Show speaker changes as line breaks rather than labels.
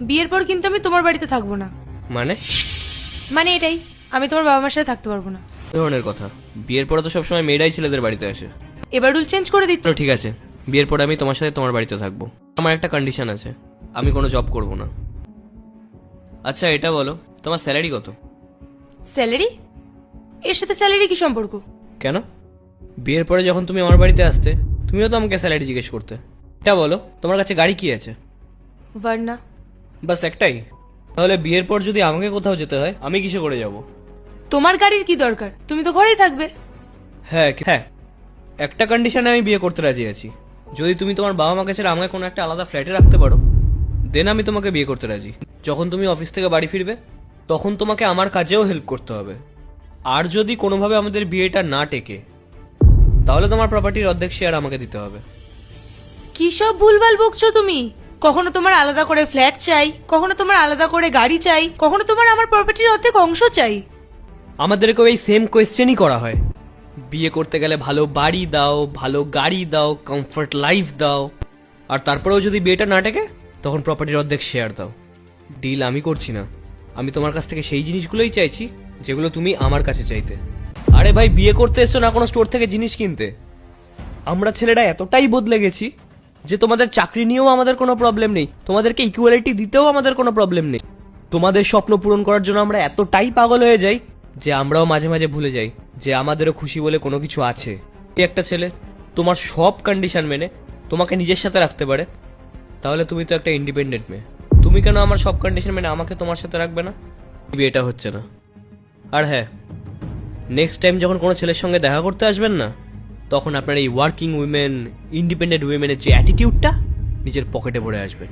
বিয়ের পর কিন্তু আমি তোমার বাড়িতে থাকবো না।
মানে
মানে এটাই, আমি তোমার বাবা মার সাথে থাকতে পারবো না।
কি ধরনের কথা? বিয়ের পরে তো সবসময় মেয়েরাই ছেলেদের বাড়িতে আসে।
এবার রুল চেঞ্জ করে দিচ্ছ।
চলো ঠিক আছে, বিয়ের পরে আমি তোমার সাথে তোমার বাড়িতে থাকবো। আমার একটা কন্ডিশন আছে, আমি কোনো জব করব না। আচ্ছা এটা বলো, তোমার স্যালারি কত?
স্যালারি? এর সাথে স্যালারি কি সম্পর্ক?
কেন, বিয়ের পরে যখন তুমি আমার বাড়িতে আসতে তুমিও তো আমাকে স্যালারি জিজ্ঞেস করতে। এটা বলো, তোমার কাছে গাড়ি কি আছে?
ভার্না।
বাস একটাই? তাহলে বিয়ের পর যদি আমাকে কোথাও যেতে হয় আমি কিসে করে যাব?
তোমার গাড়ির কি দরকার? তুমি তো ঘরেই থাকবে।
হ্যাঁ হ্যাঁ, একটা কন্ডিশনে আমি বিয়ে করতে রাজি আছি। যদি তুমি তোমার বাবা মাকে ছেড়ে আমাকে কোনো একটা আলাদা ফ্ল্যাটে রাখতে পারো, দেন আমি তোমাকে বিয়ে করতে রাজি। যখন তুমি অফিস থেকে বাড়ি ফিরবে তখন তোমাকে আমার কাজেও হেল্প করতে হবে। আর যদি কোনোভাবে আমাদের বিয়েটা না টেকে তাহলে তোমার প্রপার্টির অর্ধেক শেয়ার আমাকে দিতে হবে।
কি সব ভুলভাল বকছো তুমি? কখনো তোমার আলাদা করে ফ্ল্যাট চাই, কখনো তোমার আলাদা করে গাড়ি চাই, কখনো তোমার আমার প্রপার্টির অর্ধেক অংশ চাই।
আমাদেরকেও এই সেম কোয়েশ্চেনই করা হয়। বিয়ে করতে গেলে ভালো বাড়ি দাও, ভালো গাড়ি দাও, কমফর্ট লাইফ দাও, আর তারপরেও যদি বিয়েটা না টেকে তখন প্রপার্টির অর্ধেক শেয়ার দাও। ডিল আমি করছি না, আমি তোমার কাছ থেকে সেই জিনিসগুলোই চাইছি যেগুলো তুমি আমার কাছে চাইতে। আরে ভাই, বিয়ে করতে এসছো না কোনো স্টোর থেকে জিনিস কিনতে। আমরা ছেলেরা এতটাই বদলে গেছি যে তোমাদের চাকরি নিয়েও আমাদের কোনো প্রবলেম নেই, তোমাদেরকে ইকুয়ালিটি দিতেও আমাদের কোনো প্রবলেম নেই। তোমাদের স্বপ্ন পূরণ করার জন্য আমরা এতটাই পাগল হয়ে যাই যে আমরাও মাঝে মাঝে ভুলে যাই যে আমাদেরও খুশি বলে কোনো কিছু আছে। এই একটা ছেলে তোমার সব কন্ডিশন মেনে তোমাকে নিজের সাথে রাখতে পারে, তাহলে তুমি তো একটা ইন্ডিপেন্ডেন্ট মেয়ে। তুমি কেন আমার সব কন্ডিশন মেনে আমাকে তোমার সাথে রাখবে না? বিয়েটা হচ্ছে না। আর হ্যাঁ, নেক্সট টাইম যখন কোনো ছেলের সঙ্গে দেখা করতে আসবেন না, তখন আপনার এই ওয়ার্কিং উইমেন, ইন্ডিপেন্ডেন্ট উইমেনের যে অ্যাটিটিউডটা নিজের পকেটে ভরে আসবেন।